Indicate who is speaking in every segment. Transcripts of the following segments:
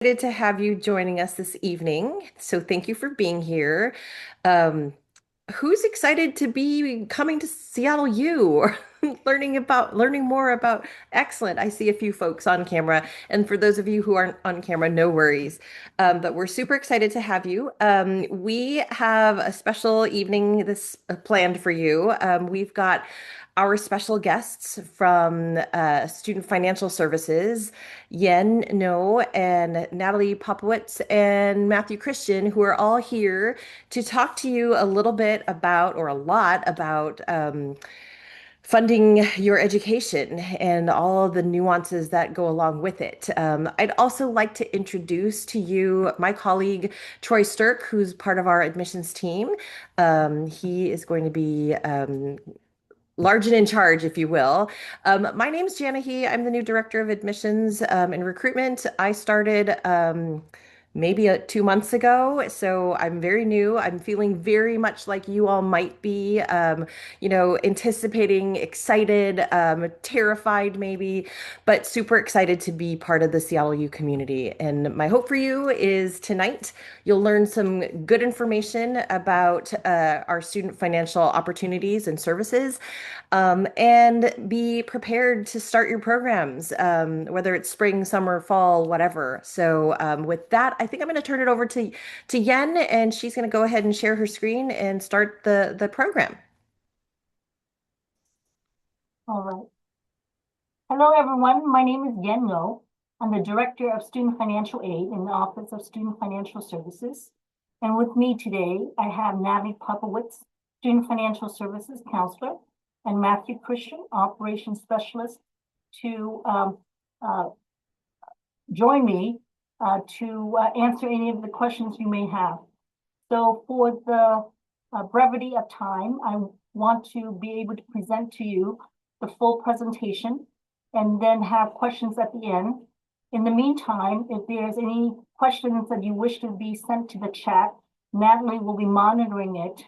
Speaker 1: Excited to have you joining us this evening. So thank you for being here. Um, who's excited to be coming to Seattle U or learning more about excellent. I see a few folks on camera. And for those of you who aren't on camera, no worries. But we're super excited to have you. We have a special evening this planned for you. We've got our special guests from Student Financial Services, Yen No and Natalie Popowitz and Matthew Christian, who are all here to talk to you a little bit about, or a lot about, funding your education and all of the nuances that go along with it. I'd also like to introduce to you my colleague, Troy Stirk, who's part of our admissions team. He is going to be large and in charge, if you will. My name's Jana He. I'm the new director of admissions and recruitment. I started maybe 2 months ago, so I'm very new. I'm feeling very much like you all might be, anticipating, excited, terrified maybe, but super excited to be part of the Seattle U community. And my hope for you is tonight you'll learn some good information about our student financial opportunities and services, and be prepared to start your programs, whether it's spring, summer, fall, whatever. So, with that, I think I'm going to turn it over to Yen, and she's going to go ahead and share her screen and start the program.
Speaker 2: All right. Hello, everyone. My name is Yen Lo. I'm the Director of Student Financial Aid in the Office of Student Financial Services. And with me today, I have Natalie Popowitz, Student Financial Services Counselor, and Matthew Christian, Operations Specialist, to uh, join me to answer any of the questions you may have. So for the brevity of time, I want to be able to present to you the full presentation and then have questions at the end. In the meantime, if there's any questions that you wish to be sent to the chat, Natalie will be monitoring it,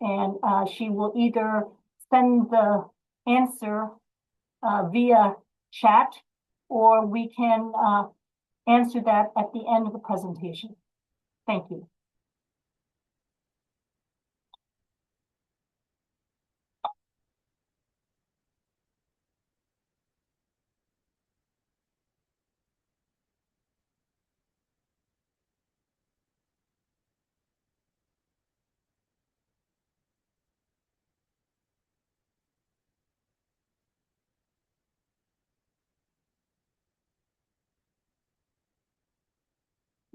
Speaker 2: and she will either send the answer via chat, or we can answer that at the end of the presentation. Thank you.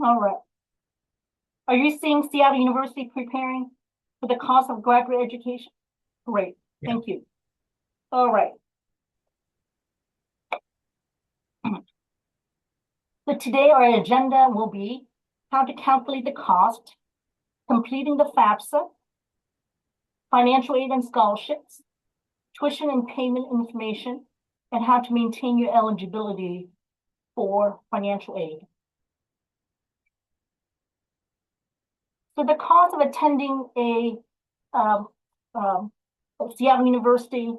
Speaker 2: All right. Are you seeing Seattle University preparing for the cost of graduate education? Great,
Speaker 3: Yeah.
Speaker 2: thank you. All right. So today our agenda will be how to calculate the cost, completing the FAFSA, financial aid and scholarships, tuition and payment information, and how to maintain your eligibility for financial aid. So the cost of attending a Seattle University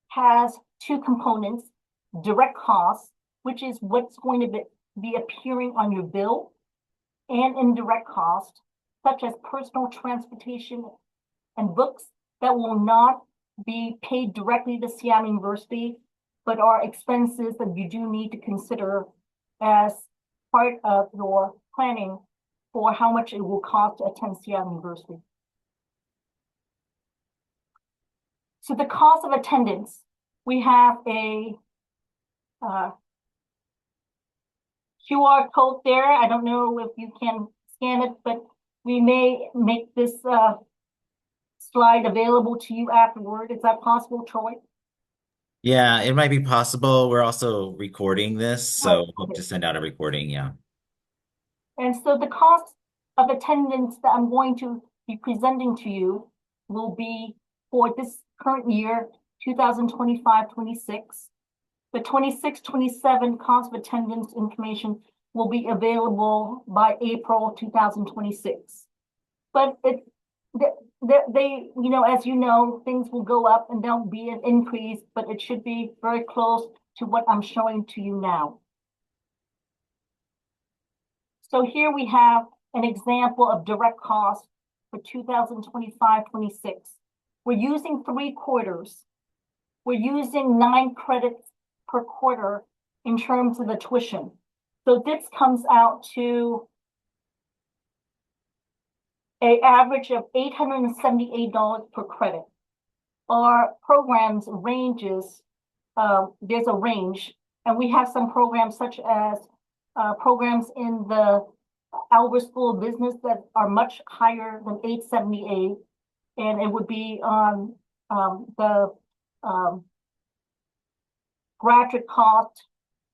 Speaker 2: has two components: direct costs, which is what's going to be appearing on your bill, and indirect costs, such as personal transportation and books that will not be paid directly to Seattle University, but are expenses that you do need to consider as part of your planning for how much it will cost to attend Seattle University. So the cost of attendance, we have a QR code there. I don't know if you can scan it, but we may make this slide available to you afterward. Is that possible, Troy?
Speaker 3: Yeah, it might be possible. We're also recording this, so
Speaker 2: Oh,
Speaker 3: hope
Speaker 2: okay.
Speaker 3: to send out a recording. Yeah.
Speaker 2: And so the cost of attendance that I'm going to be presenting to you will be for this current year, 2025-26. The 26-27 cost of attendance information will be available by April 2026. But they, as you know, things will go up and there'll be an increase, but it should be very close to what I'm showing to you now. So here we have an example of direct cost for 2025-26. We're using 3/4. We're using 9 credits per quarter in terms of the tuition. So this comes out to an average of $878 per credit. Our programs ranges, there's a range, and we have some programs such as programs in the Albert School of Business that are much higher than 878, and it would be on the graduate cost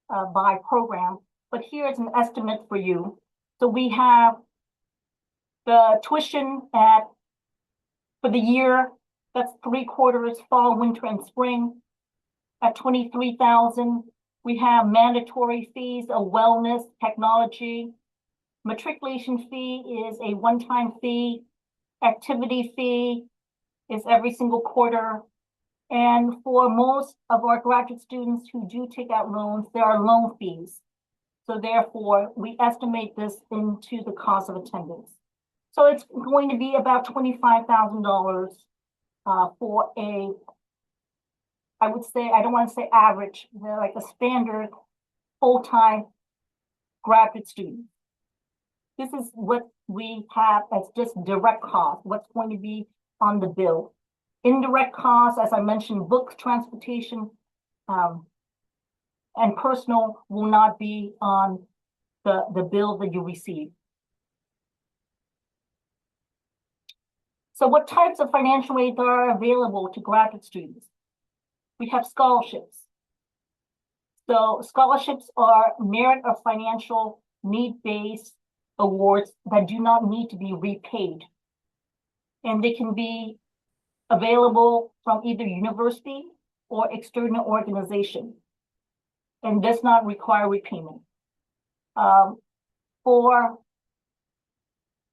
Speaker 2: by program. But here's an estimate for you. So we have the tuition for the year, that's 3/4, fall, winter, and spring, at $23,000. We have mandatory fees of wellness, technology. Matriculation fee is a one-time fee. Activity fee is every single quarter. And for most of our graduate students who do take out loans, there are loan fees. So therefore, we estimate this into the cost of attendance. So it's going to be about $25,000 for I would say, I don't want to say average, they're like a standard full-time graduate student. This is what we have as just direct cost, what's going to be on the bill. Indirect costs, as I mentioned, books, transportation, and personal will not be on the bill that you receive. So what types of financial aid are available to graduate students? We have scholarships. So scholarships are merit or financial need-based awards that do not need to be repaid. And they can be available from either university or external organization and does not require repayment. For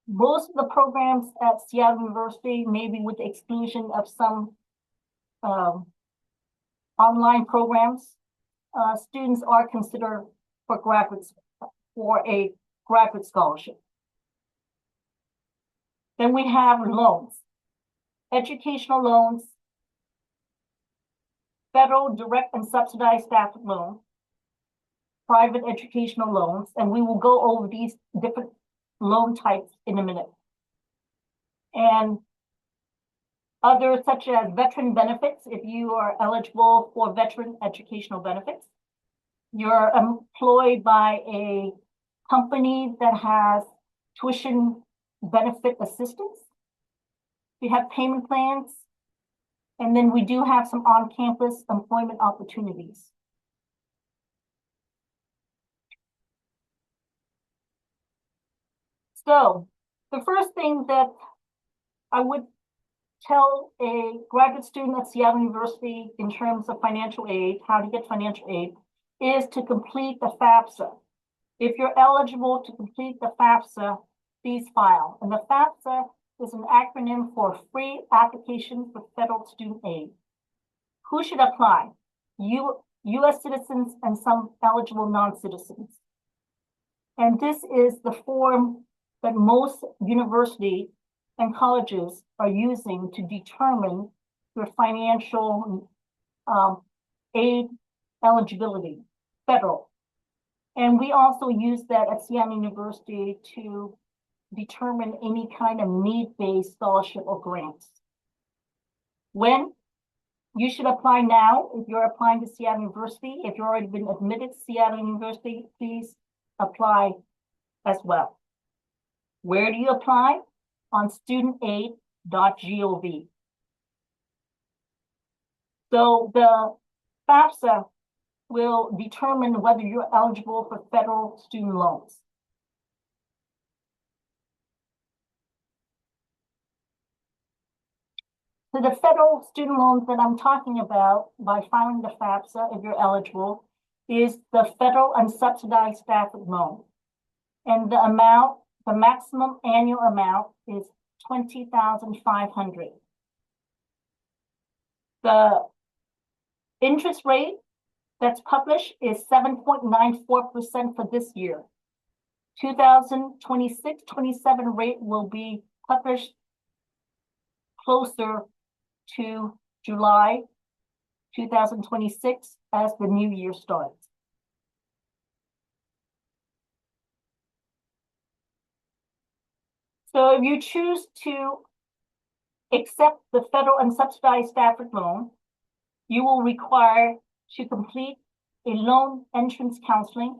Speaker 2: most of the programs at Seattle University, maybe with the exclusion of some online programs, students are considered for a graduate scholarship. Then we have loans, educational loans, federal direct and subsidized staff loan, private educational loans, and we will go over these different loan types in a minute. And others such as veteran benefits, if you are eligible for veteran educational benefits. You're employed by a company that has tuition benefit assistance. We have payment plans, and then we do have some on-campus employment opportunities. So the first thing that I would tell a graduate student at Seattle University in terms of financial aid, how to get financial aid, is to complete the FAFSA. If you're eligible to complete the FAFSA, please file. And the FAFSA is an acronym for Free Application for Federal Student Aid. Who should apply? U.S. citizens and some eligible non-citizens. And this is the form that most universities and colleges are using to determine your financial aid eligibility, federal. And we also use that at Seattle University to determine any kind of need-based scholarship or grants. When? You should apply now. If you're applying to Seattle University, if you've already been admitted to Seattle University, please apply as well. Where do you apply? On studentaid.gov. So the FAFSA will determine whether you're eligible for federal student loans. So the federal student loans that I'm talking about by filing the FAFSA, if you're eligible, is the federal unsubsidized staff loan. And the amount, the maximum annual amount is $20,500. The interest rate that's published is 7.94% for this year. 2026-27 rate will be published closer to July 2026 as the new year starts. So if you choose to accept the federal unsubsidized Stafford loan, you will require to complete a loan entrance counseling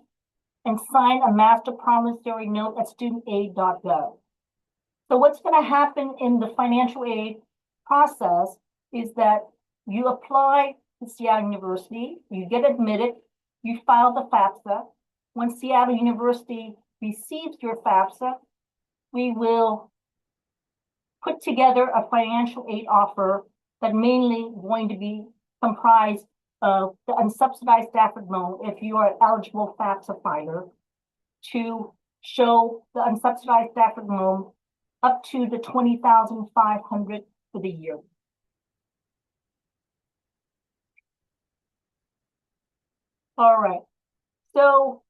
Speaker 2: and sign a master promissory note at studentaid.gov. So what's going to happen in the financial aid process is that you apply to Seattle University, you get admitted, you file the FAFSA. When Seattle University receives your FAFSA, we will put together a financial aid offer that mainly going to be comprised of the unsubsidized Stafford loan if you are an eligible FAFSA filer, to show the unsubsidized Stafford loan up to the $20,500 for the year. All right. So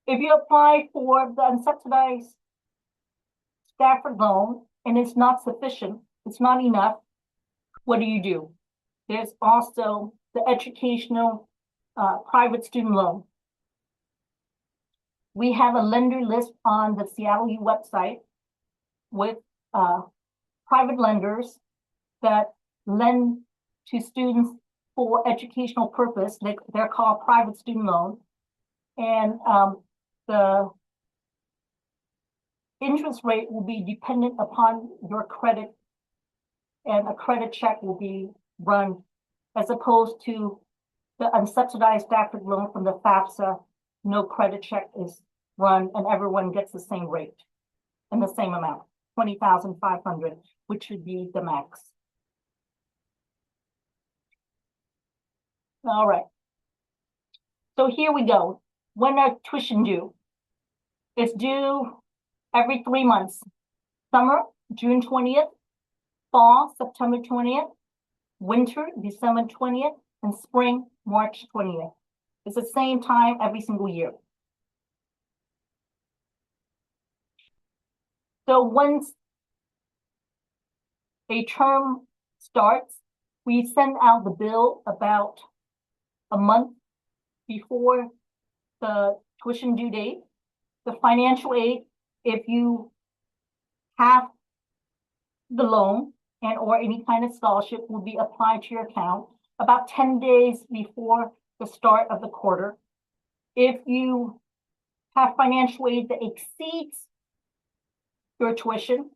Speaker 2: if you apply for the unsubsidized Stafford loan and it's not sufficient, it's not enough, what do? There's also the educational private student loan. We have a lender list on the Seattle U website with private lenders that lend to students for educational purpose. They're called private student loan. And the interest rate will be dependent upon your credit, and a credit check will be run, as opposed to the unsubsidized Stafford loan from the FAFSA. No credit check is run and everyone gets the same rate and the same amount, $20,500, which would be the max. All right. So here we go. When are tuition due? It's due every 3 months. Summer, June 20th, fall, September 20th, winter, December 20th, and spring, March 20th. It's the same time every single year. So once a term starts, we send out the bill about a month before the tuition due date. The financial aid, if you have the loan and or any kind of scholarship, will be applied to your account about 10 days before the start of the quarter. If you have financial aid that exceeds your tuition,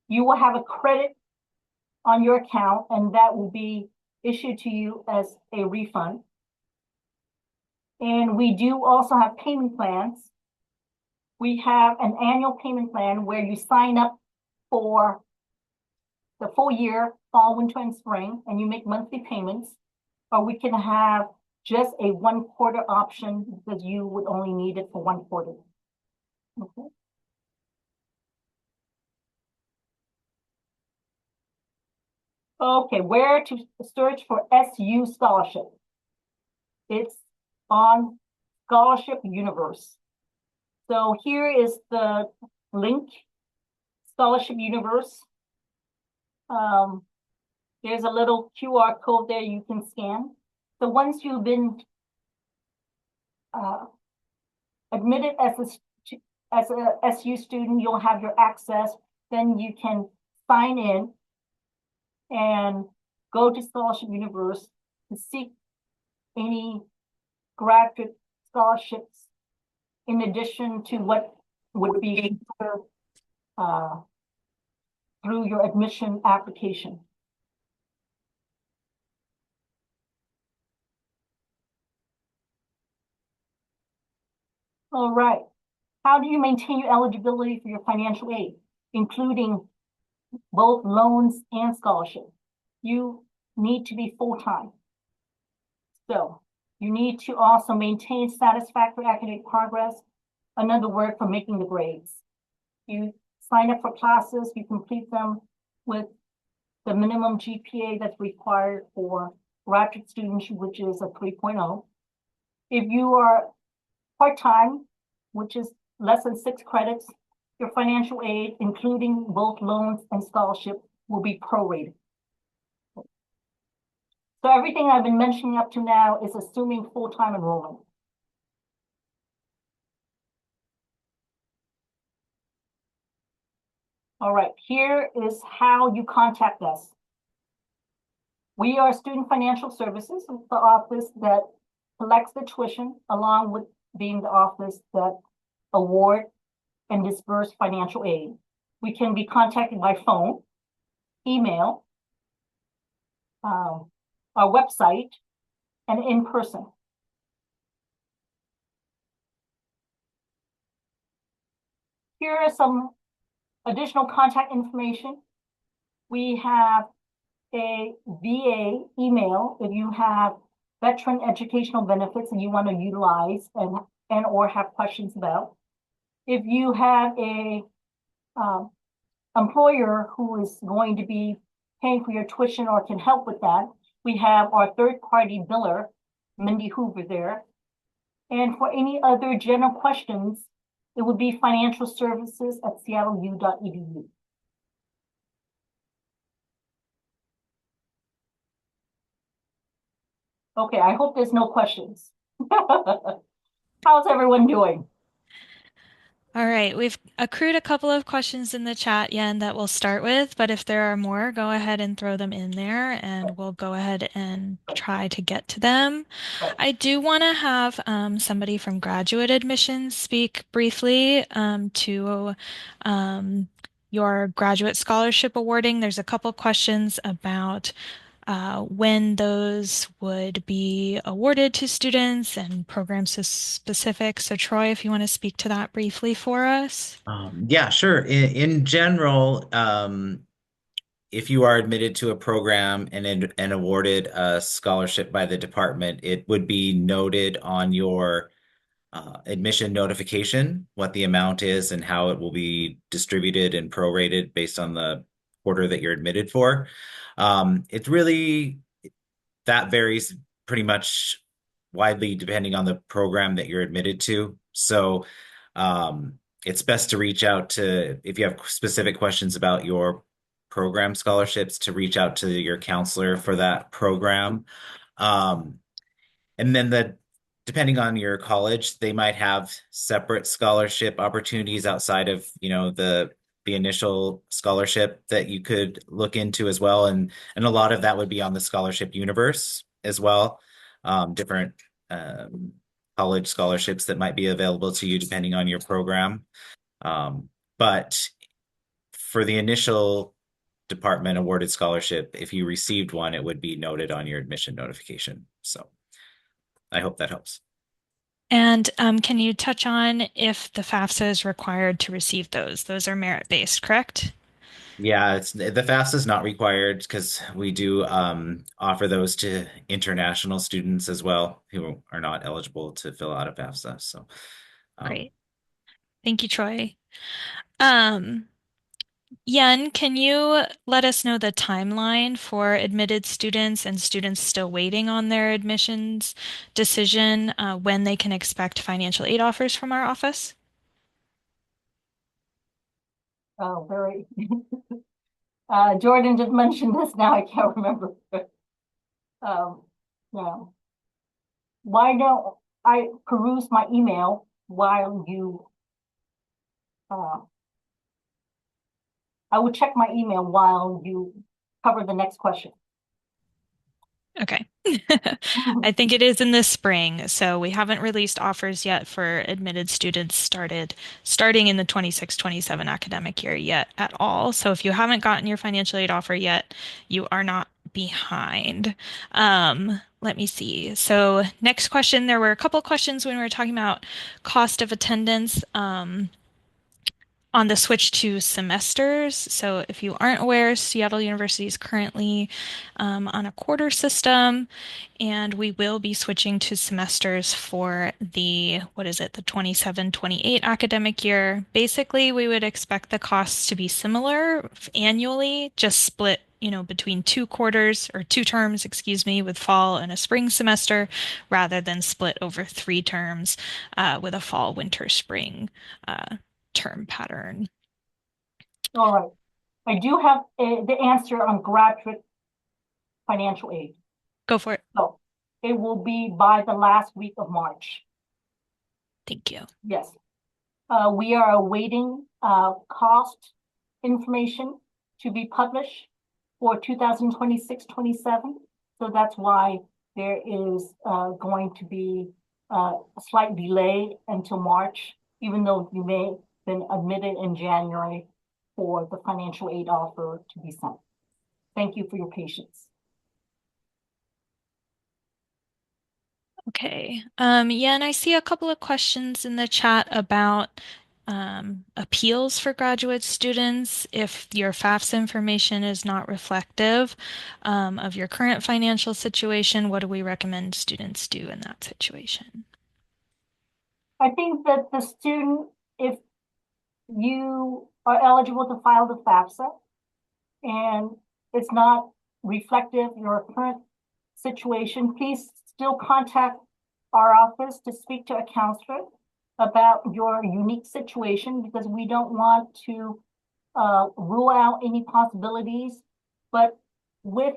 Speaker 2: you will have a credit on your account, and that will be issued to you as a refund. And we do also have payment plans. We have an annual payment plan where you sign up for the full year, fall, winter, and spring, and you make monthly payments. Or we can have just a 1 quarter option because you would only need it for 1 quarter. Okay. Okay, where to search for SU scholarship? It's on Scholarship Universe. So here is the link, Scholarship Universe. There's a little QR code there you can scan. So once you've been admitted as a SU student, you'll have your access. Then you can sign in and go to Scholarship Universe to seek any graduate scholarships in addition to what would be through your admission application. All right. How do you maintain your eligibility for your financial aid, including both loans and scholarships? You need to be full-time. So you need to also maintain satisfactory academic progress, another word for making the grades. You sign up for classes, you complete them with the minimum GPA that's required for graduate students, which is a 3.0. If you are part-time, which is less than 6 credits, your financial aid, including both loans and scholarship, will be prorated. So everything I've been mentioning up to now is assuming full-time enrollment. All right, here is how you contact us. We are Student Financial Services, the office that collects the tuition, along with being the office that award and disperse financial aid. We can be contacted by phone, email, our website, and in person. Here are some additional contact information. We have a VA email if you have veteran educational benefits and you want to utilize and or have questions about. If you have a employer who is going to be paying for your tuition or can help with that, we have our third-party biller, Mindy Hoover there. And for any other general questions, it would be financialservices@seattleu.edu. Okay, I hope there's no questions. How's everyone doing?
Speaker 4: All right, we've accrued a couple of questions in the chat, Yen, that we'll start with, but if there are more, go ahead and throw them in there and we'll go ahead and try to get to them.
Speaker 2: Right.
Speaker 4: I do want to have somebody from graduate admissions speak briefly to your graduate scholarship awarding. There's a couple questions about when those would be awarded to students and programs specific. So Troy, if you want to speak to that briefly for us.
Speaker 3: Yeah, sure. In general, if you are admitted to a program and awarded a scholarship by the department, it would be noted on your admission notification what the amount is and how it will be distributed and prorated based on the quarter that you're admitted for. It's really that varies pretty much widely depending on the program that you're admitted to. So it's best to reach out to, if you have specific questions about your program scholarships, to reach out to your counselor for that program. Um, and then depending on your college, they might have separate scholarship opportunities outside of, the initial scholarship that you could look into as well. And a lot of that would be on the scholarship universe as well. Different college scholarships that might be available to you depending on your program. But for the initial department awarded scholarship, if you received one, it would be noted on your admission notification. So I hope that helps.
Speaker 4: And can you touch on if the FAFSA is required to receive those? Those are merit-based, correct?
Speaker 3: Yeah, the FAFSA is not required because we do offer those to international students as well who are not eligible to fill out a FAFSA. So,
Speaker 4: Great. Thank you, Troy. Um, Yen, can you let us know the timeline for admitted students and students still waiting on their admissions decision, when they can expect financial aid offers from our office?
Speaker 2: Oh, very. Jordan just mentioned this. Now I can't remember. Yeah. Why don't I peruse my email while you? I will check my email while you cover the next question.
Speaker 4: Okay. I think it is in the spring, so we haven't released offers yet for admitted students starting in the 26-27 academic year yet at all. So if you haven't gotten your financial aid offer yet, you are not behind. Let me see. So next question, there were a couple questions when we were talking about cost of attendance. On the switch to semesters. So if you aren't aware, Seattle University is currently on a quarter system, and we will be switching to semesters for the 27-28 academic year. Basically, we would expect the costs to be similar annually, just split between two quarters or two terms, excuse me, with fall and a spring semester, rather than split over three terms with a fall, winter, spring term pattern.
Speaker 2: All right. I do have the answer on graduate financial aid.
Speaker 4: Go for it.
Speaker 2: So it will be by the last week of March.
Speaker 4: Thank you.
Speaker 2: Yes. We are awaiting cost information to be published for 2026-27. So that's why there is going to be a slight delay until March, even though you may have been admitted in January for the financial aid offer to be sent. Thank you for your patience.
Speaker 4: Okay. Yeah, and I see a couple of questions in the chat about appeals for graduate students. If your FAFSA information is not reflective of your current financial situation, what do we recommend students do in that situation?
Speaker 2: I think that the student, if you are eligible to file the FAFSA and it's not reflective of your current situation, please still contact our office to speak to a counselor about your unique situation, because we don't want to rule out any possibilities. But with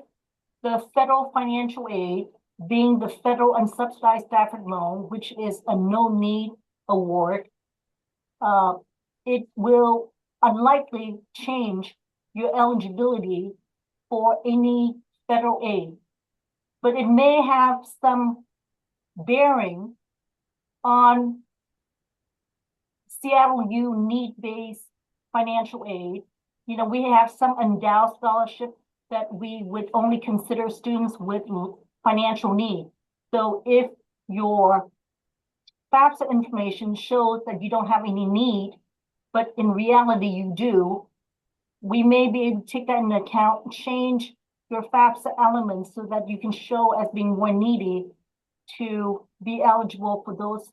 Speaker 2: the federal financial aid being the federal unsubsidized Stafford loan, which is a no-need award, it will unlikely change your eligibility for any federal aid. But it may have some bearing on Seattle U need-based financial aid. We have some endowed scholarship that we would only consider students with financial need. So if your FAFSA information shows that you don't have any need, but in reality you do, we may be able to take that into account and change your FAFSA elements so that you can show as being more needy to be eligible for those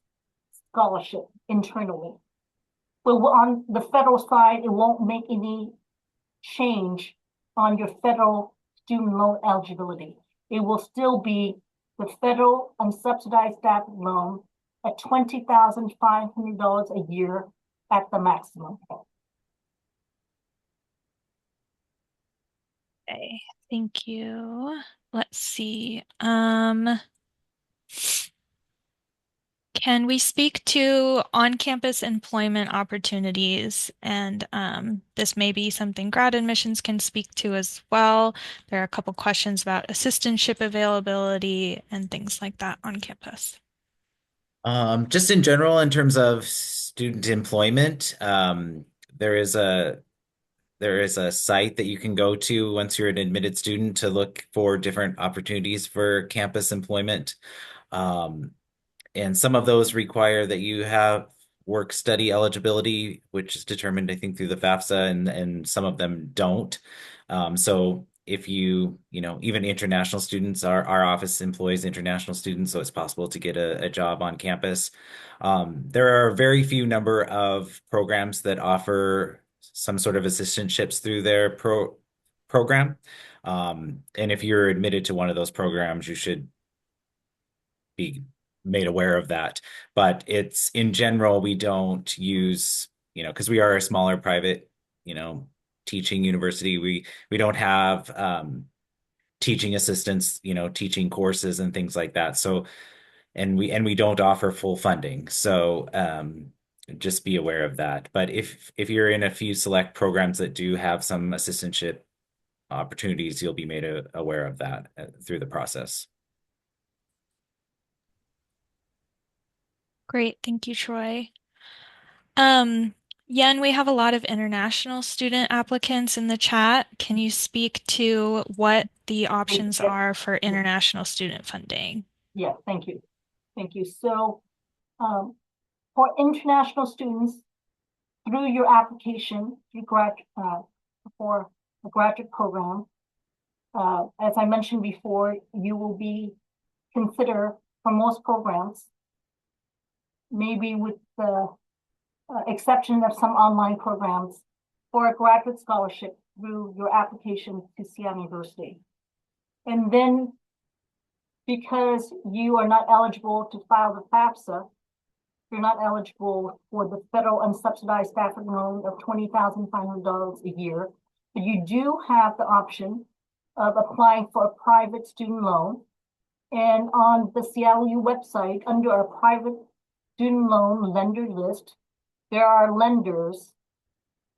Speaker 2: scholarships internally. But on the federal side, it won't make any change on your federal student loan eligibility. It will still be the federal unsubsidized Stafford loan at $20,500 a year at the maximum.
Speaker 4: Okay, thank you. Let's see. Can we speak to on-campus employment opportunities? And this may be something grad admissions can speak to as well. There are a couple questions about assistantship availability and things like that on campus.
Speaker 3: Just in general, in terms of student employment, there is a site that you can go to once you're an admitted student to look for different opportunities for campus employment. And some of those require that you have work study eligibility, which is determined, I think, through the FAFSA, and some of them don't. So if even international students, our office employs international students, so it's possible to get a job on campus. There are a very few number of programs that offer some sort of assistantships through their program. And if you're admitted to one of those programs, you should be made aware of that. But it's in general, we don't use, because we are a smaller private, teaching university, we don't have teaching assistants, teaching courses and things like that. So, and we don't offer full funding. So just be aware of that. But if you're in a few select programs that do have some assistantship opportunities, you'll be made aware of that through the process.
Speaker 4: Great, thank you, Troy. Yen, we have a lot of international student applicants in the chat. Can you speak to what the options are for international student funding?
Speaker 2: Yeah, thank you. Thank you. So for international students, through your application for a graduate program, as I mentioned before, you will be considered for most programs, maybe with the exception of some online programs, for a graduate scholarship through your application to Seattle University. And then because you are not eligible to file the FAFSA, you're not eligible for the federal unsubsidized staffing loan of $20,500 a year, but you do have the option of applying for a private student loan. And on the Seattle U website, under our private student loan lender list, there are lenders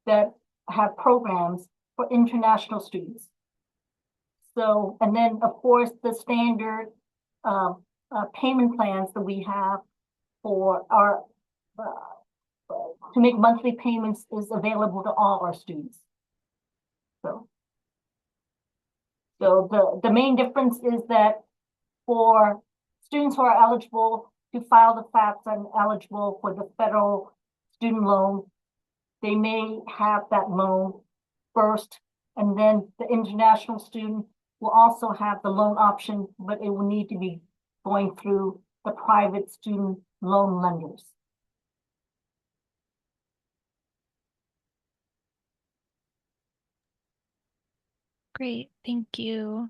Speaker 2: that have programs for international students. So, and then of course, the standard payment plans that we have for our to make monthly payments is available to all our students. So the main difference is that for students who are eligible to file the FAFSA and eligible for the federal student loan, they may have that loan first, and then the international student will also have the loan option, but it will need to be going through the private student loan lenders.
Speaker 4: Great, thank you.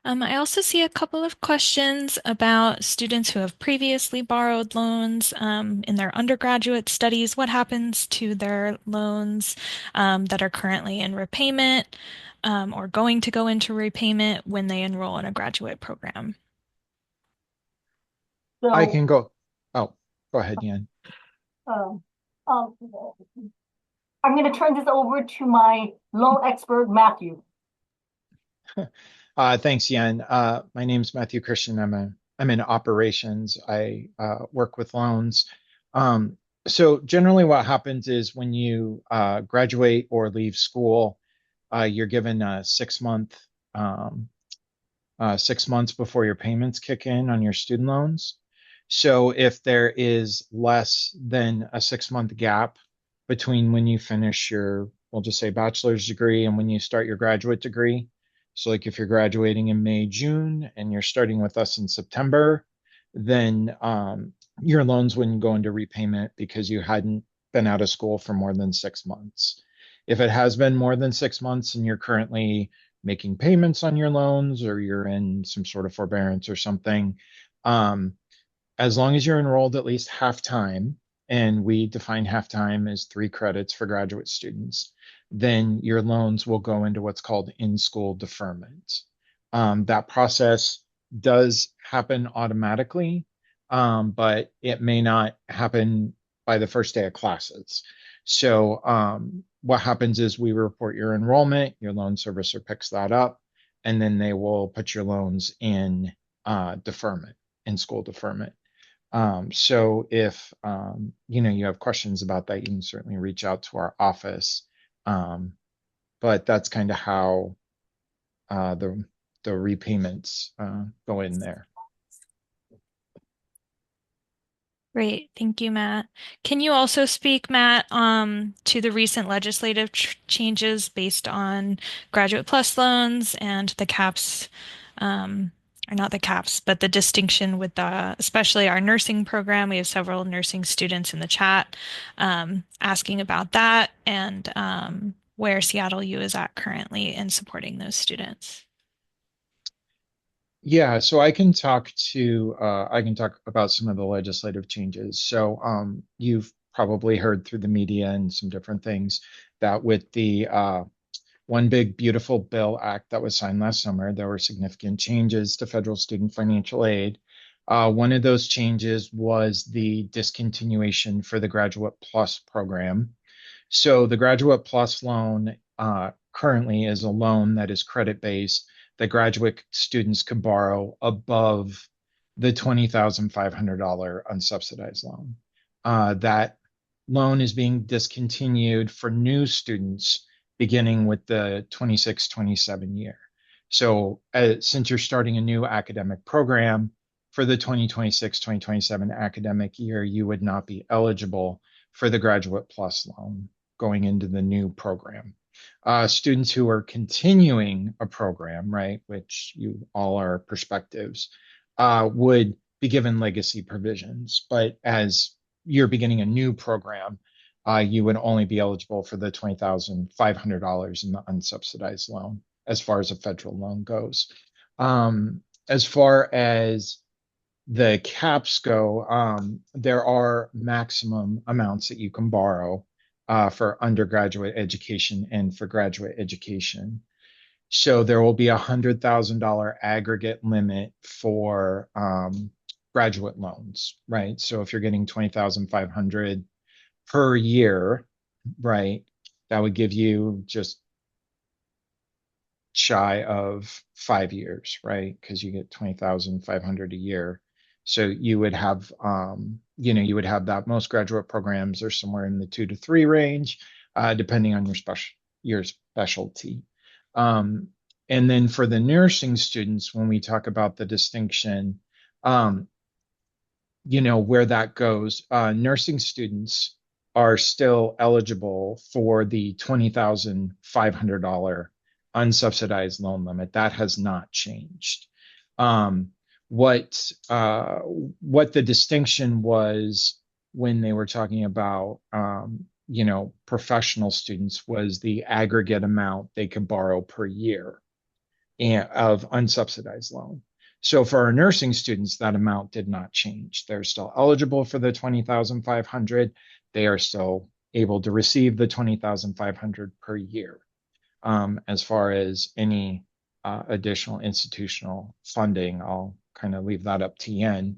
Speaker 4: I also see a couple of questions about students who have previously borrowed loans in their undergraduate studies. What happens to their loans that are currently in repayment or going to go into repayment when they enroll in a graduate program?
Speaker 5: I
Speaker 2: So
Speaker 5: can go. Oh, go ahead, Yan.
Speaker 2: um, um, I'm going to turn this over to my loan expert, Matthew.
Speaker 5: Thanks, Yan. My name's Matthew Christian. I'm in operations. I work with loans. So generally, what happens is when you graduate or leave school, you're given a 6 month 6 months before your payments kick in on your student loans. So if there is less than a 6 month gap between when you finish your, we'll just say bachelor's degree and when you start your graduate degree. So like if you're graduating in May, June, and you're starting with us in September, then your loans wouldn't go into repayment because you hadn't been out of school for more than 6 months. If it has been more than 6 months and you're currently making payments on your loans or you're in some sort of forbearance or something, um, as long as you're enrolled at least half time, and we define half time as 3 credits for graduate students, then your loans will go into what's called in-school deferment. That process does happen automatically, but it may not happen by the first day of classes. So what happens is we report your enrollment, your loan servicer picks that up, and then they will put your loans in deferment, in school deferment. So if you have questions about that, you can certainly reach out to our office. But that's kind of how the repayments go in there.
Speaker 4: Great, thank you, Matt. Can you also speak, Matt, to the recent legislative changes based on Graduate Plus loans and the caps, or not the caps, but the distinction with especially our nursing program? We have several nursing students in the chat asking about that and where Seattle U is at currently in supporting those students.
Speaker 5: Yeah, so I can talk about some of the legislative changes. So you've probably heard through the media and some different things that with the One Big Beautiful Bill Act that was signed last summer, there were significant changes to federal student financial aid. One of those changes was the discontinuation for the Graduate Plus program. So the Graduate Plus loan currently is a loan that is credit-based that graduate students could borrow above the $20,500 unsubsidized loan. That loan is being discontinued for new students beginning with the 26-27 year. So since you're starting a new academic program for the 2026-2027 academic year, you would not be eligible for the Graduate Plus loan going into the new program. Students who are continuing a program, right, which you all are perspectives, would be given legacy provisions. But as you're beginning a new program, you would only be eligible for the $20,500 in the unsubsidized loan as far as a federal loan goes. As far as the caps go, there are maximum amounts that you can borrow for undergraduate education and for graduate education. So there will be $100,000 aggregate limit for graduate loans, right? So if you're getting 20,500 per year, right, that would give you just shy of 5 years, right? Because you get 20,500 a year. So you would have, you would have that. Most graduate programs are somewhere in the 2 to 3 range, depending on your specialty. And then for the nursing students, when we talk about the distinction, um, where that goes, nursing students are still eligible for the $20,500 unsubsidized loan limit. That has not changed. Um, what the distinction was when they were talking about professional students was the aggregate amount they could borrow per year of unsubsidized loan. So for our nursing students, that amount did not change. They're still eligible for the 20,500. They are still able to receive the 20,500 per year. As far as any additional institutional funding, I'll kind of leave that up to Yen.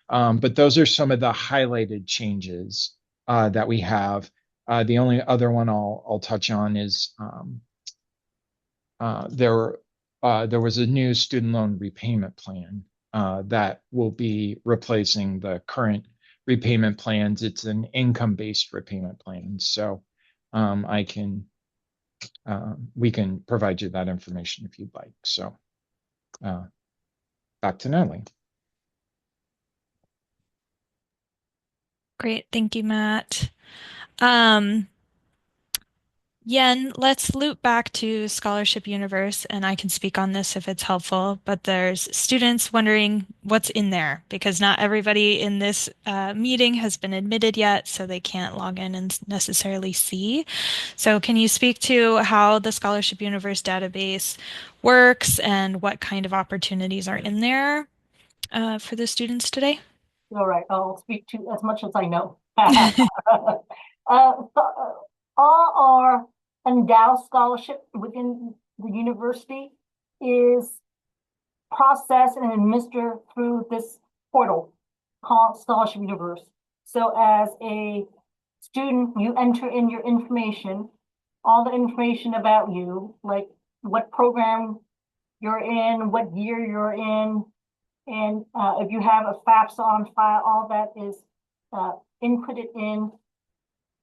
Speaker 5: But those are some of the highlighted changes that we have. The only other one I'll touch on is there was a new student loan repayment plan that will be replacing the current repayment plans. It's an income-based repayment plan. So we can provide you that information if you'd like. So back to Natalie.
Speaker 4: Great. Thank you, Matt. Yen, let's loop back to Scholarship Universe, and I can speak on this if it's helpful. But there's students wondering what's in there because not everybody in this meeting has been admitted yet, so they can't log in and necessarily see. So, can you speak to how the Scholarship Universe database works and what kind of opportunities are in there for the students today?
Speaker 2: All right, I'll speak to as much as I know. All our endowed scholarship within the university is processed and administered through this portal called Scholarship Universe. So as a student, you enter in your information, all the information about you, like what program you're in, what year you're in, and if you have a FAFSA on file, all that is inputted in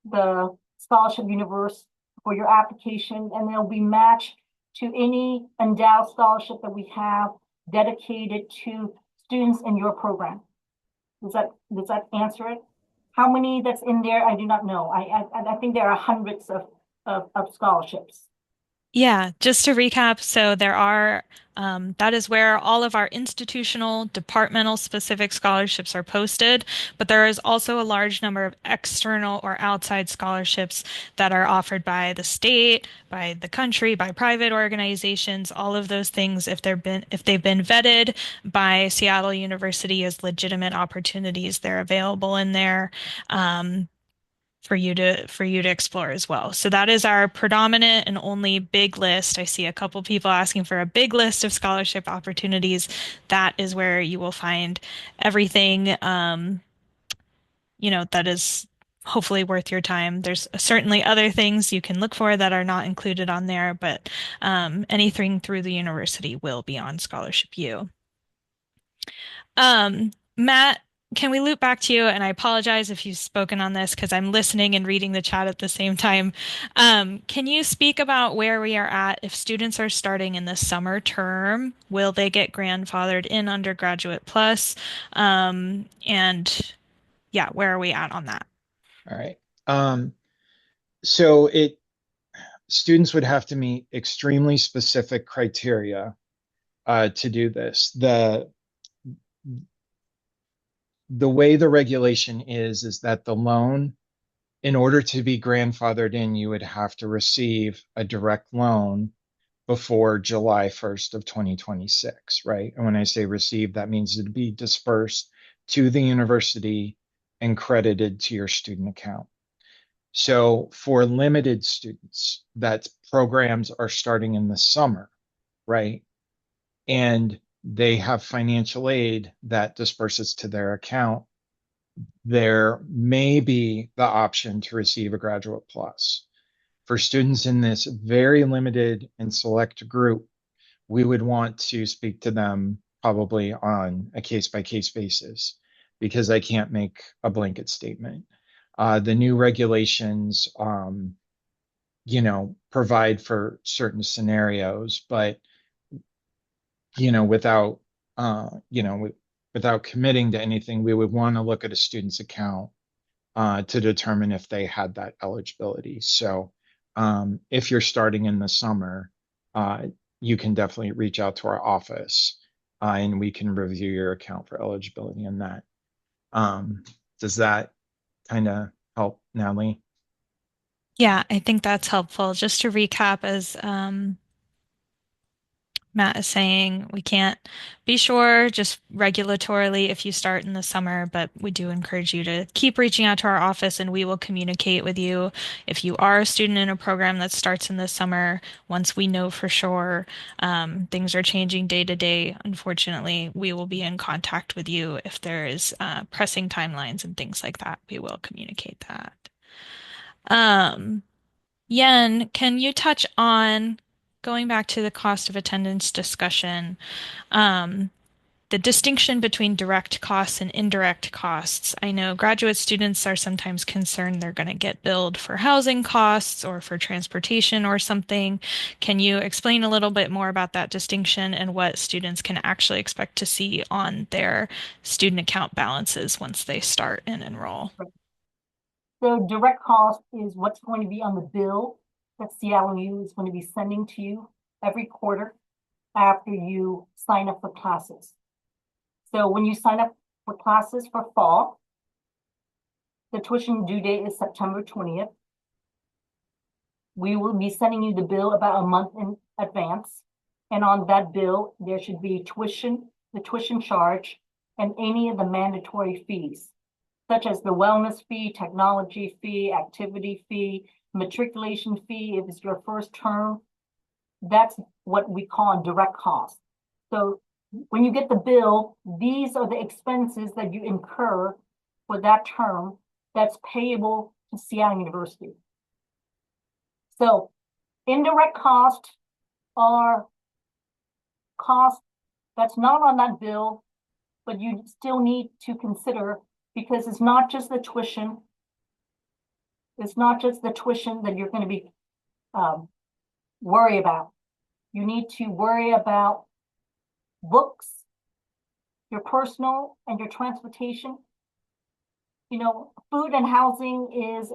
Speaker 2: the Scholarship Universe for your application, and they'll be matched to any endowed scholarship that we have dedicated to students in your program. Does that answer it? How many that's in there, I do not know. I think there are hundreds of scholarships.
Speaker 4: Yeah, just to recap, so there are, that is where all of our institutional, departmental specific scholarships are posted, but there is also a large number of external or outside scholarships that are offered by the state, by the country, by private organizations, all of those things, if they've been vetted by Seattle University as legitimate opportunities, they're available in there. For you to explore as well. So that is our predominant and only big list. I see a couple people asking for a big list of scholarship opportunities. That is where you will find everything that is hopefully worth your time. There's certainly other things you can look for that are not included on there, but anything through the university will be on Scholarship U. Matt, can we loop back to you? And I apologize if you've spoken on this because I'm listening and reading the chat at the same time. Can you speak about where we are at if students are starting in the summer term? Will they get grandfathered in undergraduate plus? And yeah, where are we at on that?
Speaker 5: All right. So students would have to meet extremely specific criteria to do this. The way the regulation is that the loan in order to be grandfathered in, you would have to receive a direct loan before July 1st of 2026, right? And when I say receive, that means it'd be dispersed to the university and credited to your student account. So for limited students, that programs are starting in the summer, right? And they have financial aid that disperses to their account. There may be the option to receive a graduate plus. For students in this very limited and select group, we would want to speak to them probably on a case by case basis because I can't make a blanket statement. The new regulations, provide for certain scenarios, but without, without committing to anything, we would want to look at a student's account to determine if they had that eligibility. So, if you're starting in the summer, uh, you can definitely reach out to our office, and we can review your account for eligibility in that. Um, does that kind of help, Natalie?
Speaker 4: Yeah, I think that's helpful. Just to recap, as Matt is saying, we can't be sure just regulatorily if you start in the summer, but we do encourage you to keep reaching out to our office and we will communicate with you if you are a student in a program that starts in the summer. Once we know for sure, things are changing day to day. Unfortunately, we will be in contact with you if there is pressing timelines and things like that. We will communicate that. Um, Yen, can you touch on going back to the cost of attendance discussion, um, the distinction between direct costs and indirect costs? I know graduate students are sometimes concerned they're going to get billed for housing costs or for transportation or something. Can you explain a little bit more about that distinction and what students can actually expect to see on their student account balances once they start and enroll?
Speaker 2: So direct cost is what's going to be on the bill that Seattle U is going to be sending to you every quarter after you sign up for classes. So when you sign up for classes for fall, the tuition due date is September 20th. We will be sending you the bill about a month in advance. And on that bill, there should be tuition, the tuition charge, and any of the mandatory fees, such as the wellness fee, technology fee, activity fee, matriculation fee, if it's your first term. That's what we call direct cost. So when you get the bill, these are the expenses that you incur for that term that's payable to Seattle University. So indirect costs are costs that's not on that bill, but you still need to consider because it's not just the tuition. It's not just the tuition that you're going to be worry about. You need to worry about books, your personal and your transportation. Food and housing is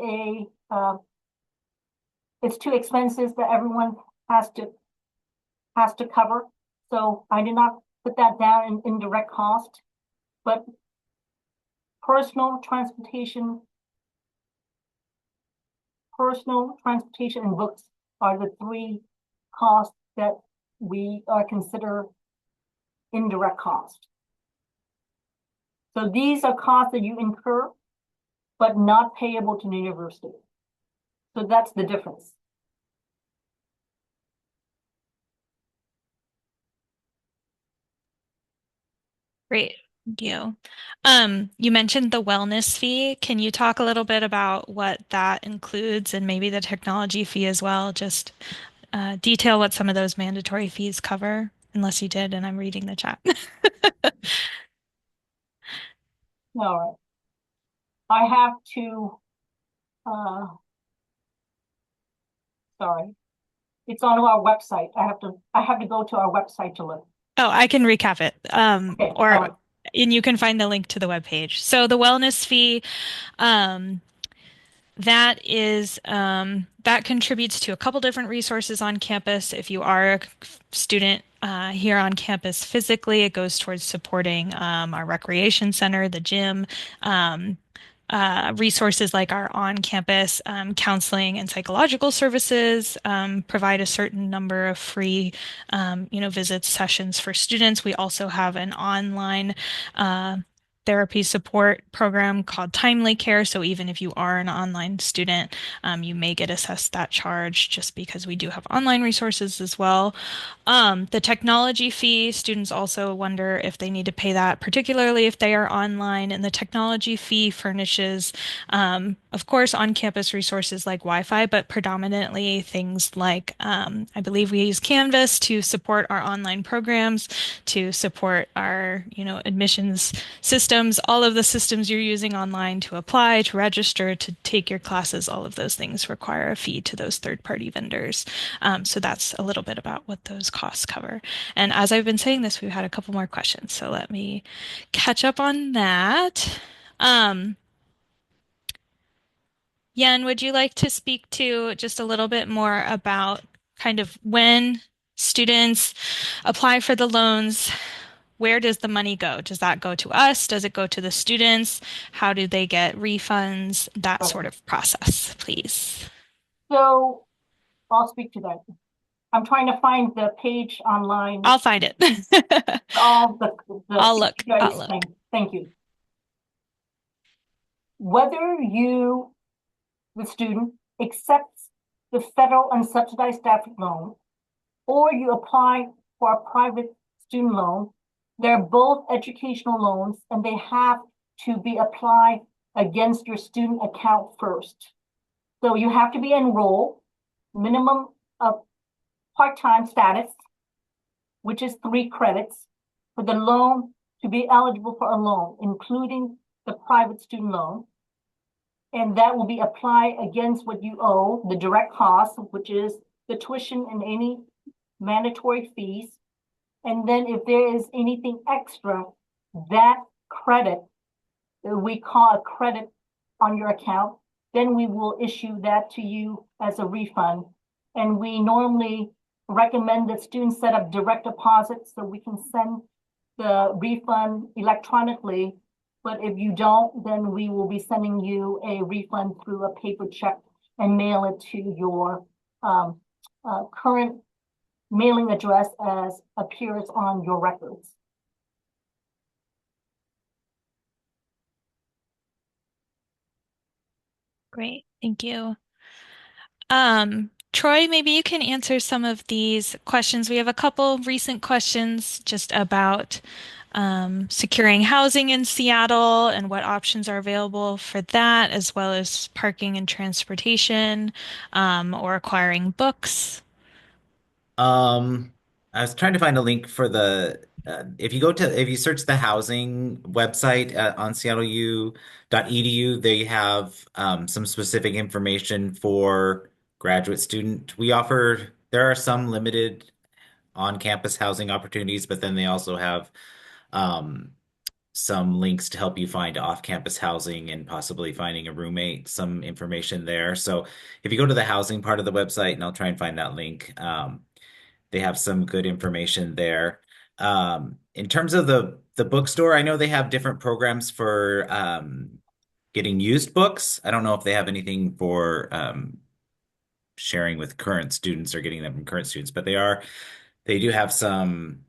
Speaker 2: it's two expenses that everyone has to cover. So I did not put that down in indirect cost, but personal transportation and books are the three costs that we are consider indirect cost. So these are costs that you incur, but not payable to the university. So that's the difference.
Speaker 4: Great. Thank you. You mentioned the wellness fee. Can you talk a little bit about what that includes and maybe the technology fee as well? Just detail what some of those mandatory fees cover, unless you did, and I'm reading the chat.
Speaker 2: All right. I have to, sorry, it's on our website. I have to go to our website to look.
Speaker 4: Oh, I can recap it.
Speaker 2: Okay,
Speaker 4: And you can find the link to the webpage. So the wellness fee, um, that contributes to a couple different resources on campus. If you are a student here on campus physically, it goes towards supporting our recreation center, the gym, resources like our on-campus counseling and psychological services, provide a certain number of free, visits, sessions for students. We also have an online therapy support program called Timely Care. So even if you are an online student, you may get assessed that charge just because we do have online resources as well. The technology fee, students also wonder if they need to pay that, particularly if they are online. And the technology fee furnishes, of course, on-campus resources like Wi-Fi, but predominantly things like, I believe we use Canvas to support our online programs, to support our, admissions systems, all of the systems you're using online to apply, to register, to take your classes, all of those things require a fee to those third-party vendors. So that's a little bit about what those costs cover. And as I've been saying this, we've had a couple more questions. So let me catch up on that. Um, Yen, would you like to speak to just a little bit more about kind of when students apply for the loans? Where does the money go? Does that go to us? Does it go to the students? How do they get refunds? That sort
Speaker 2: Okay.
Speaker 4: of process, please.
Speaker 2: So I'll speak to that. I'm trying to find the page online,
Speaker 4: I'll find it.
Speaker 2: all the
Speaker 4: I'll
Speaker 2: things
Speaker 4: look.
Speaker 2: you guys
Speaker 4: I'll look.
Speaker 2: explained. Thank you. Whether you, the student, accepts the federal unsubsidized staffing loan or you apply for a private student loan, they're both educational loans and they have to be applied against your student account first. So you have to be enrolled, minimum of part-time status, which is 3 credits, for the loan to be eligible for a loan, including the private student loan. And that will be applied against what you owe, the direct cost, which is the tuition and any mandatory fees. And then if there is anything extra, that credit, we call a credit on your account, then we will issue that to you as a refund. And we normally recommend that students set up direct deposit so we can send the refund electronically. But if you don't, then we will be sending you a refund through a paper check and mail it to your current mailing address as appears on your records.
Speaker 4: Great. Thank you. Troy, maybe you can answer some of these questions. We have a couple recent questions just about securing housing in Seattle and what options are available for that, as well as parking and transportation, or acquiring books.
Speaker 3: Um, I was trying to find a link for if you search the housing website on seattleu.edu, they have some specific information for graduate student. There are some limited on-campus housing opportunities, but then they also have um, some links to help you find off-campus housing and possibly finding a roommate, some information there. So if you go to the housing part of the website, and I'll try and find that link, they have some good information there. In terms of the bookstore, I know they have different programs for getting used books. I don't know if they have anything for sharing with current students or getting them from current students, but they do have some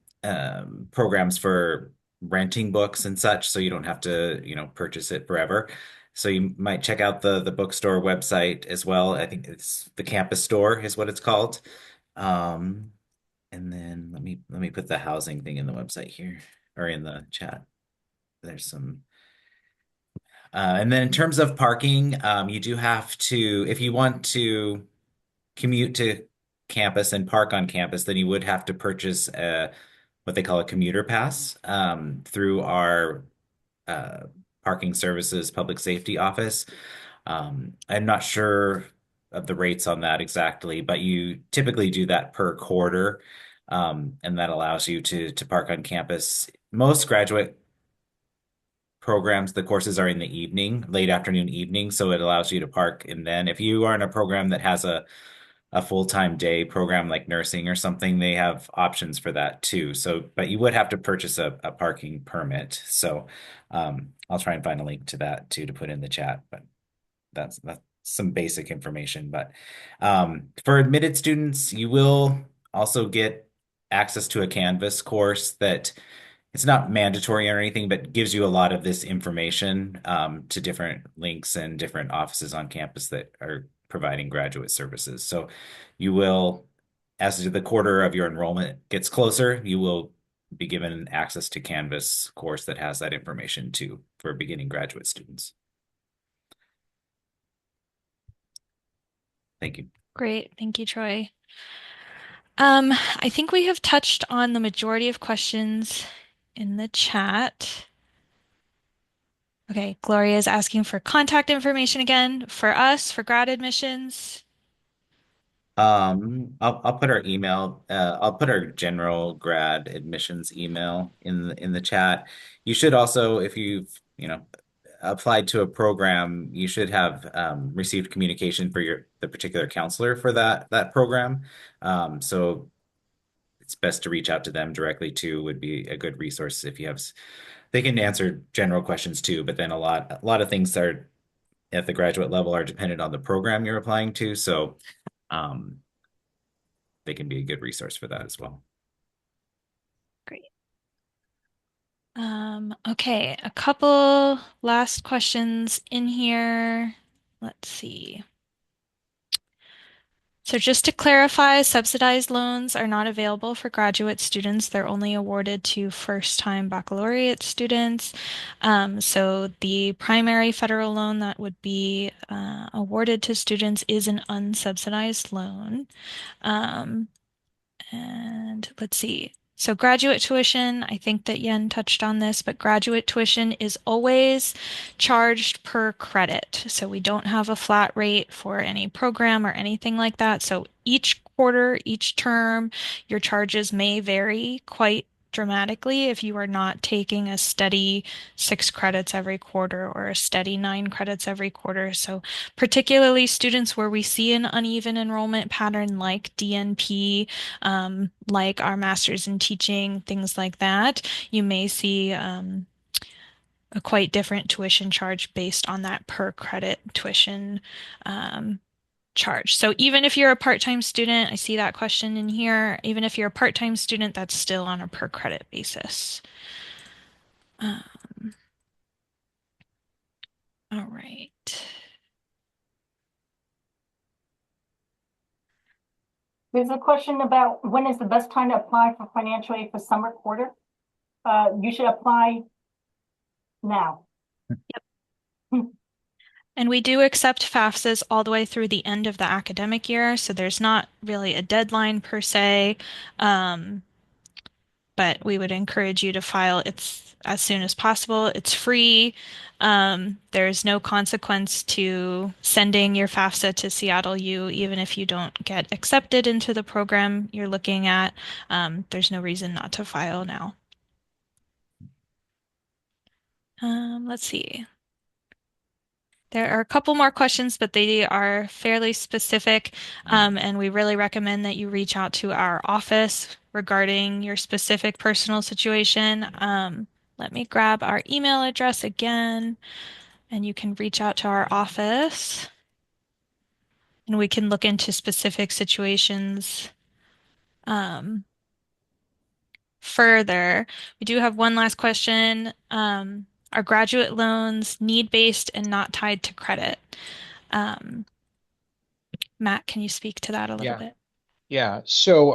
Speaker 3: programs for renting books and such, so you don't have to, purchase it forever. So you might check out the bookstore website as well. I think it's the campus store is what it's called. Um, and then let me put the housing thing in the website here or in the chat. There's some. And then in terms of parking, you do have to, if you want to commute to campus and park on campus, then you would have to purchase what they call a commuter pass through our uh, parking services public safety office. I'm not sure of the rates on that exactly, but you typically do that per quarter, and that allows you to park on campus. Most graduate programs, the courses are in the evening, late afternoon, evening, so it allows you to park. And then if you are in a program that has a a full-time day program like nursing or something, they have options for that too. So, but you would have to purchase a parking permit. So, I'll try and find a link to that too to put in the chat. But that's some basic information. But for admitted students, you will also get access to a Canvas course that it's not mandatory or anything, but gives you a lot of this information to different links and different offices on campus that are providing graduate services. So you will, as the quarter of your enrollment gets closer, you will be given access to Canvas course that has that information too for beginning graduate students. Thank you.
Speaker 4: Great. Thank you, Troy. I think we have touched on the majority of questions in the chat. Okay, Gloria is asking for contact information again for us for grad admissions.
Speaker 3: I'll put our email, I'll put our general grad admissions email in the chat. You should also, if you've applied to a program, you should have received communication for the particular counselor for that program. So it's best to reach out to them directly too, would be a good resource if you have, they can answer general questions too, but then a lot of things that are at the graduate level are dependent on the program you're applying to. So, um, they can be a good resource for that as well.
Speaker 4: Great. Okay, a couple last questions in here. Let's see. So just to clarify, subsidized loans are not available for graduate students. They're only awarded to first-time baccalaureate students. So the primary federal loan that would be awarded to students is an unsubsidized loan. And let's see. So graduate tuition, I think that Yen touched on this, but graduate tuition is always charged per credit. So we don't have a flat rate for any program or anything like that. So each quarter, each term, your charges may vary quite dramatically if you are not taking a steady 6 credits every quarter or a steady 9 credits every quarter. So particularly students where we see an uneven enrollment pattern like DNP, like our masters in teaching, things like that, you may see a quite different tuition charge based on that per credit tuition charge. So even if you're a part-time student, I see that question in here, even if you're a part-time student, that's still on a per credit basis. All right.
Speaker 2: There's a question about when is the best time to apply for financial aid for summer quarter? You should apply now.
Speaker 4: And we do accept FAFSAs all the way through the end of the academic year, so there's not really a deadline per se, but we would encourage you to file it as soon as possible. It's free. There's no consequence to sending your FAFSA to Seattle U, even if you don't get accepted into the program you're looking at. There's no reason not to file now. Let's see. There are a couple more questions, but they are fairly specific, and we really recommend that you reach out to our office regarding your specific personal situation. Let me grab our email address again, and you can reach out to our office, and we can look into specific situations further. We do have one last question. Are graduate loans need-based and not tied to credit? Matt, can you speak to that a little
Speaker 5: Yeah.
Speaker 4: bit?
Speaker 5: Yeah. So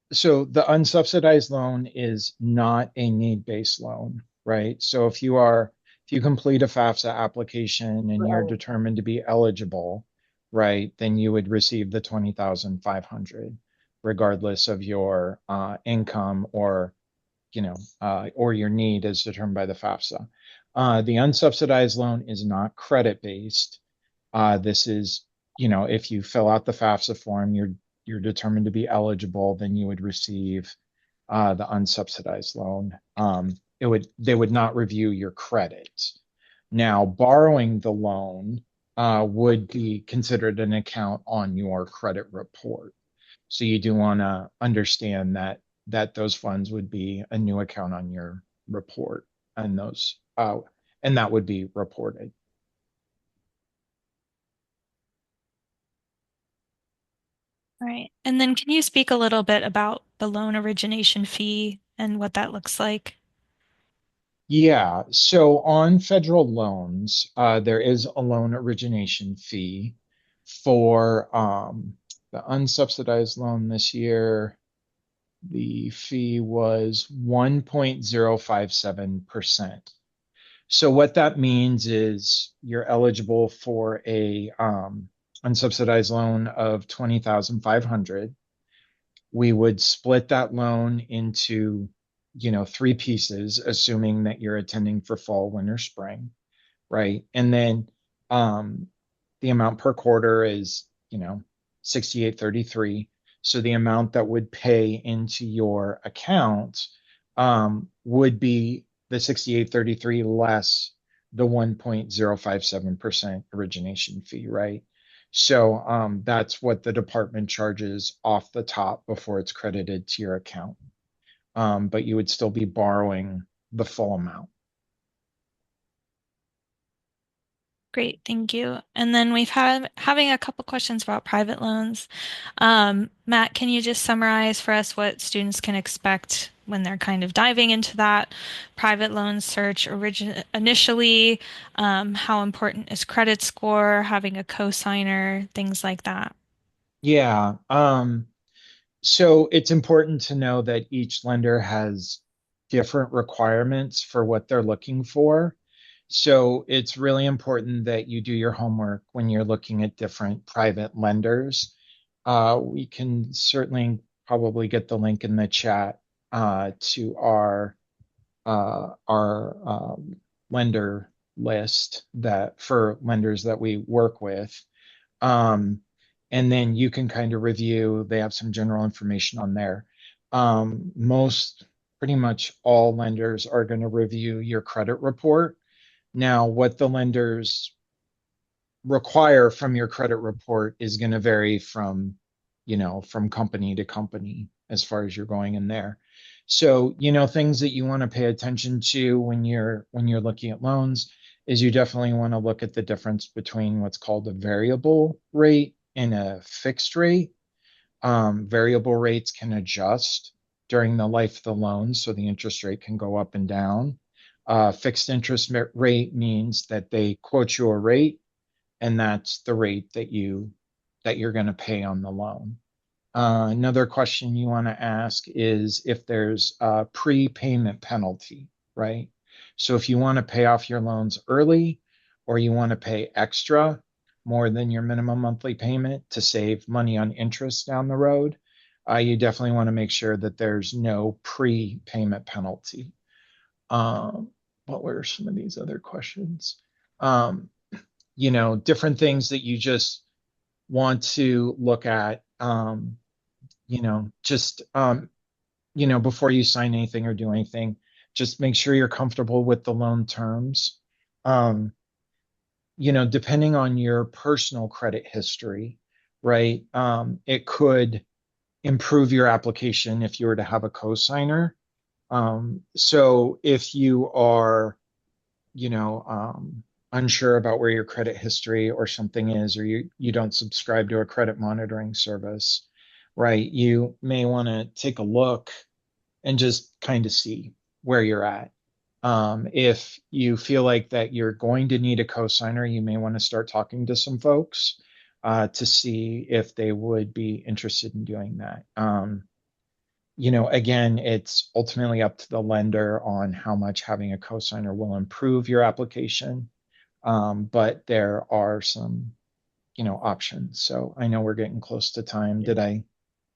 Speaker 5: the unsubsidized loan is not a need-based loan, right? So if you complete a FAFSA application and you're
Speaker 2: Right.
Speaker 5: determined to be eligible, right, then you would receive the 20,500, regardless of your income or your need as determined by the FAFSA. The unsubsidized loan is not credit-based. This is, if you fill out the FAFSA form, you're determined to be eligible, then you would receive the unsubsidized loan. They would not review your credit. Now, borrowing the loan would be considered an account on your credit report. So you do want to understand that those funds would be a new account on your report, and those and that would be reported.
Speaker 4: All right. And then can you speak a little bit about the loan origination fee and what that looks like?
Speaker 5: Yeah, so on federal loans, there is a loan origination fee for the unsubsidized loan this year. The fee was 1.057%. So what that means is you're eligible for a unsubsidized loan of 20,500. We would split that loan into, three pieces, assuming that you're attending for fall, winter, spring, right? And then um, the amount per quarter is, 6833. So the amount that would pay into your account would be the 6833 less the 1.057% origination fee, right? So that's what the department charges off the top before it's credited to your account. But you would still be borrowing the full amount.
Speaker 4: Great, thank you. And then we've had having a couple questions about private loans. Matt, can you just summarize for us what students can expect when they're kind of diving into that private loan search origin initially? How important is credit score, having a cosigner, things like that?
Speaker 5: Yeah. So it's important to know that each lender has different requirements for what they're looking for. So it's really important that you do your homework when you're looking at different private lenders. We can certainly probably get the link in the chat to our lender list that for lenders that we work with. Um, and then you can kind of review, they have some general information on there. Pretty much all lenders are going to review your credit report. Now, what the lenders require from your credit report is going to vary from company to company as far as you're going in there. So, things that you want to pay attention to when you're looking at loans is you definitely want to look at the difference between what's called a variable rate and a fixed rate. Variable rates can adjust during the life of the loan, so the interest rate can go up and down. Fixed interest rate means that they quote you a rate, and that's the rate that you're going to pay on the loan. Another question you want to ask is if there's a prepayment penalty, right? So if you want to pay off your loans early or you want to pay extra more than your minimum monthly payment to save money on interest down the road, you definitely want to make sure that there's no prepayment penalty. Um, what were some of these other questions? Um, different things that you just want to look at, just, before you sign anything or do anything, just make sure you're comfortable with the loan terms. Um, Depending on your personal credit history, right? It could improve your application if you were to have a cosigner. So if you are unsure about where your credit history or something is, or you don't subscribe to a credit monitoring service, right? You may want to take a look and just kind of see where you're at. If you feel like that you're going to need a cosigner, you may want to start talking to some folks to see if they would be interested in doing that. Again, it's ultimately up to the lender on how much having a cosigner will improve your application. But there are some, options. So I know we're getting close to time. Did I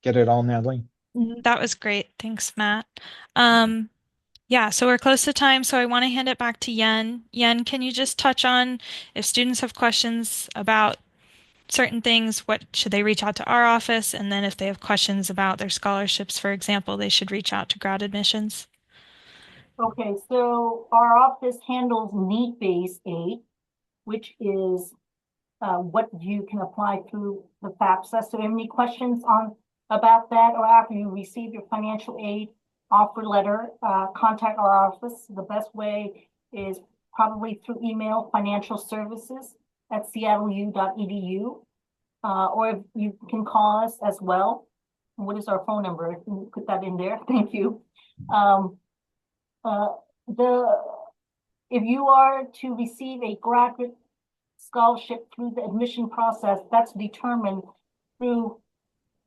Speaker 5: get it all, Natalie?
Speaker 4: That was great. Thanks, Matt. Um, yeah, so we're close to time, so I want to hand it back to Yen. Yen, can you just touch on if students have questions about certain things, what should they reach out to our office? And then if they have questions about their scholarships, for example, they should reach out to grad admissions.
Speaker 2: Okay, so our office handles need-based aid, which is what you can apply through the FAFSA. So any questions on about that, or after you receive your financial aid offer letter, contact our office. The best way is probably through email, financialservices@seattleu.edu, or you can call us as well. What is our phone number? Can you put that in there? Thank you. Um, the if you are to receive a graduate scholarship through the admission process, that's determined through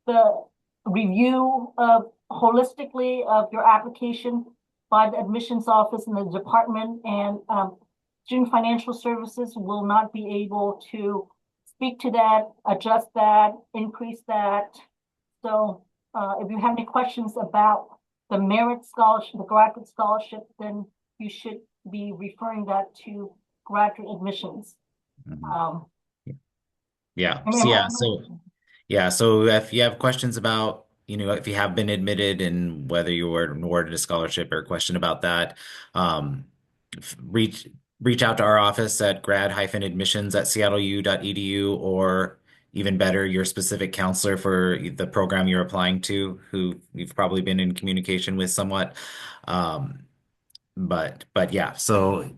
Speaker 2: the review of holistically of your application by the admissions office and the department, and Student Financial Services will not be able to speak to that, adjust that, increase that. So if you have any questions about the merit scholarship, the graduate scholarship, then you should be referring that to graduate admissions.
Speaker 3: Mhm. Yeah.
Speaker 2: I
Speaker 3: So
Speaker 2: mean,
Speaker 3: yeah. So if you have questions about, if you have been admitted and whether you were awarded a scholarship or a question about that, um, reach out to our office at grad-admissions@seattleu.edu, or even better, your specific counselor for the program you're applying to, who you've probably been in communication with somewhat. Um, but yeah, so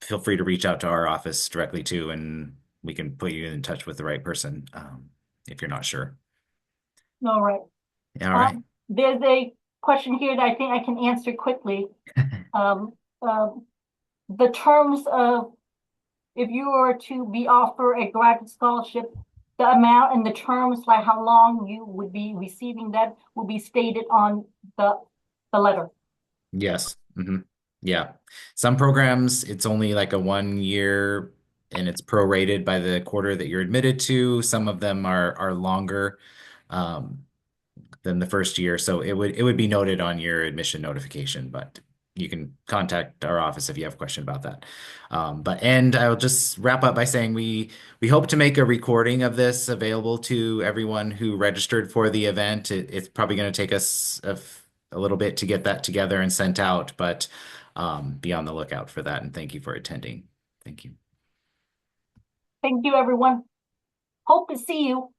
Speaker 3: feel free to reach out to our office directly too, and we can put you in touch with the right person, if you're not sure.
Speaker 2: all right.
Speaker 3: All right.
Speaker 2: There's a question here that I think I can answer quickly. Um, the terms of if you were to be offered a graduate scholarship, the amount and the terms, like how long you would be receiving that, will be stated on the letter.
Speaker 3: Yes. Yeah. Some programs, it's only like a 1 year and it's prorated by the quarter that you're admitted to. Some of them are longer. Um, than the first year. So it would be noted on your admission notification, but you can contact our office if you have a question about that. And I'll just wrap up by saying we hope to make a recording of this available to everyone who registered for the event. It's probably going to take us a little bit to get that together and sent out, but be on the lookout for that. And thank you for attending. Thank you.
Speaker 2: Thank you, everyone. Hope to see you.